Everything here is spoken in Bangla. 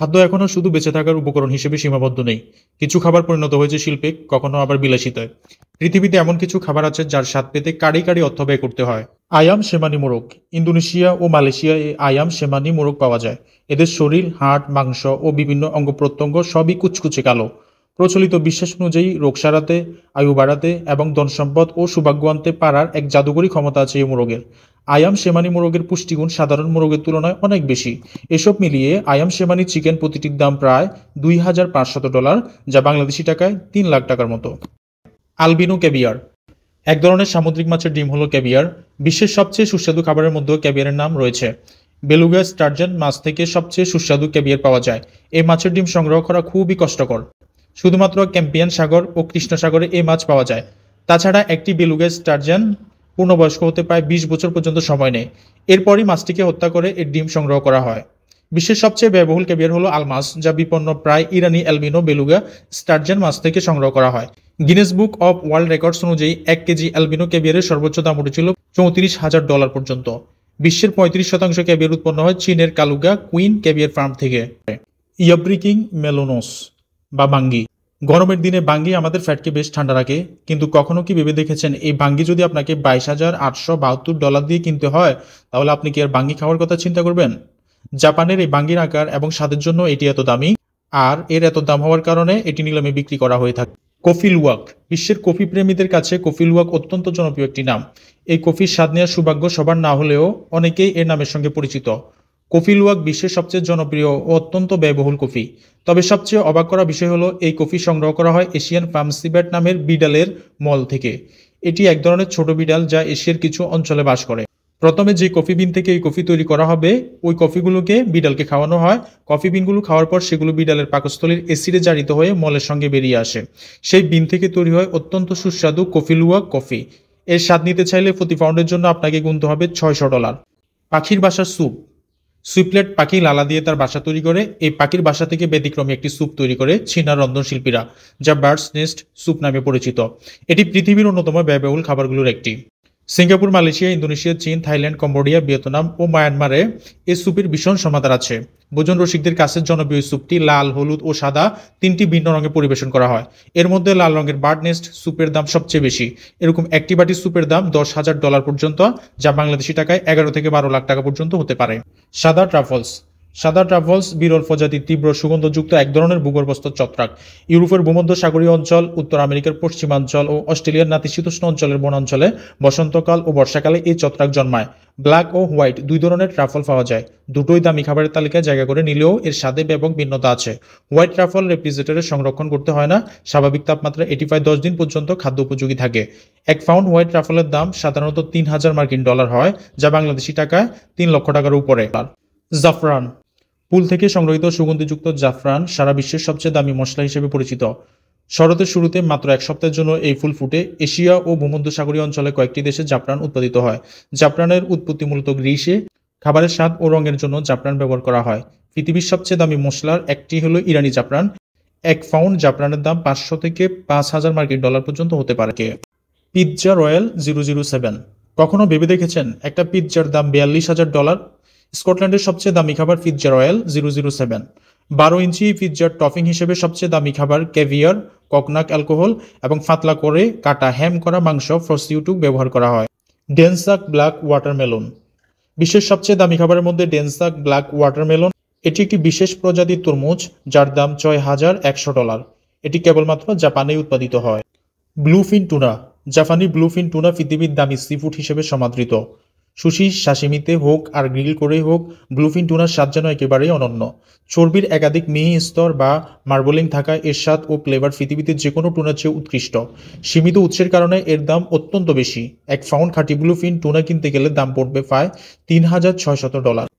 খাদ্য এখনও শুধু বেঁচে থাকার উপকরণ হিসেবে সীমাবদ্ধ নেই। কিছু খাবার পরিণত হয়েছে শিল্পে, কখনো আবার বিলাসিতায়। পৃথিবীতে এমন কিছু খাবার আছে যার স্বাদ পেতে কারি কারি অর্থ ব্যয় করতে হয়। আয়াম সেমানি মোরগ। ইন্দোনেশিয়া ও মালয়েশিয়ায় এই আয়াম সেমানি মোরগ পাওয়া যায়। এদের শরীর, হাড়, মাংস ও বিভিন্ন অঙ্গ প্রত্যঙ্গ সবই কুচকুচে কালো। প্রচলিত বিশ্বাস অনুযায়ী রোগ সারাতে, আয়ু বাড়াতে এবং ধনসম্পদ ও সৌভাগ্য আনতে পারার এক জাদুকরী ক্ষমতা আছে এই মোরগের। আয়াম সেমানি মোরগের পুষ্টিগুণ সাধারণ মোরগের তুলনায় অনেক বেশি। এসব মিলিয়ে আয়াম সেমানি চিকেন প্রতিটির দাম প্রায় $2,500, যা বাংলাদেশি টাকায় 3 লাখ টাকার মতো। Albino caviar. এক ধরনের সামুদ্রিক মাছের ডিম হলো ক্যাভিয়ার। বিশ্বের সবচেয়ে সুস্বাদু খাবারের মধ্যেও ক্যাভিয়ারের নাম রয়েছে। বেলুগা স্টার্জন মাছ থেকে সবচেয়ে সুস্বাদু ক্যাভিয়ার পাওয়া যায়। এই মাছের ডিম সংগ্রহ করা খুবই কষ্টকর। শুধুমাত্র ক্যাম্পিয়ান সাগর ও কৃষ্ণ সাগরে এই মাছ পাওয়া যায়। তাছাড়া একটি বেলুগা স্টার্জন পূর্ণবয়স্ক হতে প্রায় 20 বছর পর্যন্ত সময় নেয়। এরপরই মাছটিকে হত্যা করে এর ডিম সংগ্রহ করা হয়। বিশ্বের সবচেয়ে ব্যয়বহুল ক্যাভিয়ার হলো আলমাস, যা বিপন্ন প্রায় ইরানি অ্যালবিনো বেলুগা স্টার্জন মাছ থেকে সংগ্রহ করা হয়। Guinness book of world records অনুযায়ী 1 কেজি অ্যালবিনো ক্যাভিয়ারের সর্বোচ্চ দাম উঠেছিল $34,000 পর্যন্ত। বিশ্বের 35% ক্যাভিয়ার উৎপন্ন হয় চীনের কালুগা কুইন ক্যাভিয়ার ফার্ম থেকে। ইয়াব্রিকিং মেলোনোস বা বাঙ্গি। গরমের দিনে বাঙ্গি আমাদের ফ্যাটকে বেশ ঠান্ডা রাখে, কিন্তু কখনো কি ভেবে দেখেছেন এই বাঙ্গি যদি আপনাকে $22,872 দিয়ে কিনতে হয়, তাহলে আপনি কি আর বাঙ্গি খাওয়ার কথা চিন্তা করবেন? জাপানের এই বাঙ্গির আকার এবং স্বাদের জন্য এটি এত দামি, আর এর এত দাম হওয়ার কারণে এটি নিলামে বিক্রি করা হয়ে থাকে। Coffee luwak. বিশ্বের কফি প্রেমীদের কাছে কফি লুওয়াক অত্যন্ত জনপ্রিয় একটি নাম। এই কফির স্বাদ নেওয়ার সৌভাগ্য সবার না হলেও অনেকেই এর নামের সঙ্গে পরিচিত। কফি লুওয়াক বিশ্বের সবচেয়ে জনপ্রিয় ও অত্যন্ত ব্যয়বহুল কফি। তবে সবচেয়ে অবাক করা বিষয় হলো এই কফি সংগ্রহ করা হয় এশিয়ান পামসিব্যাট নামের বিড়ালের মল থেকে। এটি এক ধরনের ছোট বিড়াল যা এশিয়ার কিছু অঞ্চলে বাস করে। প্রথমে যে কফি বিন থেকে এই কফি তৈরি করা হবে, ওই কফিগুলোকে বিড়ালকে খাওয়ানো হয়। কফি বিনগুলো খাওয়ার পর সেগুলো বিড়ালের পাকস্থলীর অ্যাসিডে জারিত হয়ে মলের সঙ্গে বেরিয়ে আসে। সেই বিন থেকে তৈরি হয় অত্যন্ত সুস্বাদু কফি লুওয়াক কফি। এর স্বাদ নিতে চাইলে প্রতি পাউন্ডের জন্য আপনাকে গুনতে হবে $600। পাখির বাসার স্যুপ। সুইপলেট পাখি লালা দিয়ে তার বাসা তৈরি করে। এই পাখির বাসা থেকে ব্যতিক্রমী একটি স্যুপ তৈরি করে চীনা রন্ধনশিল্পীরা, যা বার্ডস নেস্ট স্যুপ নামে পরিচিত। এটি পৃথিবীর অন্যতম ব্যয়বহুল খাবারগুলোর একটি। সিঙ্গাপুর, মালয়েশিয়া, ইন্দোনেশিয়া, চীন, থাইল্যান্ড, কম্বোডিয়া, ভিয়েতনাম ও মায়ানমারে এই স্যুপের ভীষণ সমাদর আছে। ভোজন রসিকদের কাছে জনপ্রিয় স্যুপটি লাল, হলুদ ও সাদা 3টি ভিন্ন রঙে পরিবেশন করা হয়। এর মধ্যে লাল রঙের বার্ড নেস্ট স্যুপের দাম সবচেয়ে বেশি। এরকম একটি বাটি স্যুপের দাম $10,000 পর্যন্ত, যা বাংলাদেশি টাকায় 11 থেকে 12 লাখ টাকা পর্যন্ত হতে পারে। সাদা ট্রাফলস। সাদা ট্রাফলস বিরল প্রজাতির তীব্র সুগন্ধযুক্ত এক ধরনের ভূগর্ভস্থ ছত্রাক। ইউরোপের ভূমধ্যসাগরীয় অঞ্চল, উত্তর আমেরিকার পশ্চিমাঞ্চল ও অস্ট্রেলিয়ার নাতিশীতোষ্ণ অঞ্চলের বনাঞ্চলে বসন্তকাল ও বর্ষাকালে এই ছত্রাক জন্মায়। ব্ল্যাক ও হোয়াইট দুই ধরনের ট্রাফল পাওয়া যায়। দুটোই দামি খাবারের তালিকায় জায়গা করে নিলেও এর স্বাদে ব্যাপক ভিন্নতা আছে। হোয়াইট ট্রাফল রেফ্রিজারেটরে সংরক্ষণ করতে হয় না। স্বাভাবিক তাপমাত্রা এটি প্রায় 10 দিন পর্যন্ত খাদ্য উপযোগী থাকে। 1 পাউন্ড হোয়াইট ট্রাফলের দাম সাধারণত $3,000 হয়, যা বাংলাদেশি টাকায় 3 লক্ষ টাকার উপরে। জাফরান। ফুল থেকে সংগ্রহিত সুগন্ধিযুক্ত জাফরান সারা বিশ্বের সবচেয়ে দামি মশলা হিসেবে পরিচিত। শরতের শুরুতে মাত্র 1 সপ্তাহের জন্য এই ফুল ফুটে। এশিয়া ও ভূমধ্যসাগরীয় অঞ্চলে কয়েকটি দেশে জাফরান উৎপাদিত হয়। জাফরানের উৎপত্তি মূলত গ্রিসে। খাবারের স্বাদ ও রঙের জন্য জাফরান ব্যবহার করা হয়। পৃথিবীর সবচেয়ে দামি মশলার একটি হলো ইরানি জাফরান। 1 পাউন্ড জাফরানের দাম $500 থেকে $5,000 পর্যন্ত হতে পারে। Pizza royal 007। কখনো ভেবে দেখেছেন একটা পিৎজার দাম $42,000? স্কটল্যান্ডের সবচেয়ে দামি খাবার পিৎজা রয়্যাল 007। 12 ইঞ্চি পিৎজার টপিং হিসেবে সবচেয়ে দামি খাবার ক্যাভিয়ার, ককনাক অ্যালকোহল এবং পাতলা করে কাটা হ্যাম করা মাংস প্রসিউটুক ব্যবহার করা হয়। ডেনসাক ব্ল্যাক ওয়াটারমেলন। বিশ্বের সবচেয়ে দামি খাবারের মধ্যে ডেনসাক ব্ল্যাক ওয়াটারমেলন। এটি একটি বিশেষ প্রজাতির তরমুজ যার দাম $6,100। এটি কেবলমাত্র জাপানেই উৎপাদিত হয়। Bluefin tuna. জাপানি ব্লুফিন টুনা পৃথিবীর দামি সিফুড হিসেবে সমাদৃত। সুশি, সাশিমিতে হোক আর গ্রিল করেই হোক, ব্লুফিন টুনার স্বাদ যেন একেবারেই অনন্য। চর্বির একাধিক মিহি স্তর বা মার্বলিং থাকায় এর স্বাদ ও ফ্লেভার পৃথিবীতে যে কোনো টুনার চেয়ে উৎকৃষ্ট। সীমিত উৎসের কারণে এর দাম অত্যন্ত বেশি। 1 পাউন্ড খাঁটি ব্লুফিন টুনা কিনতে গেলে দাম পড়বে প্রায় $3,600।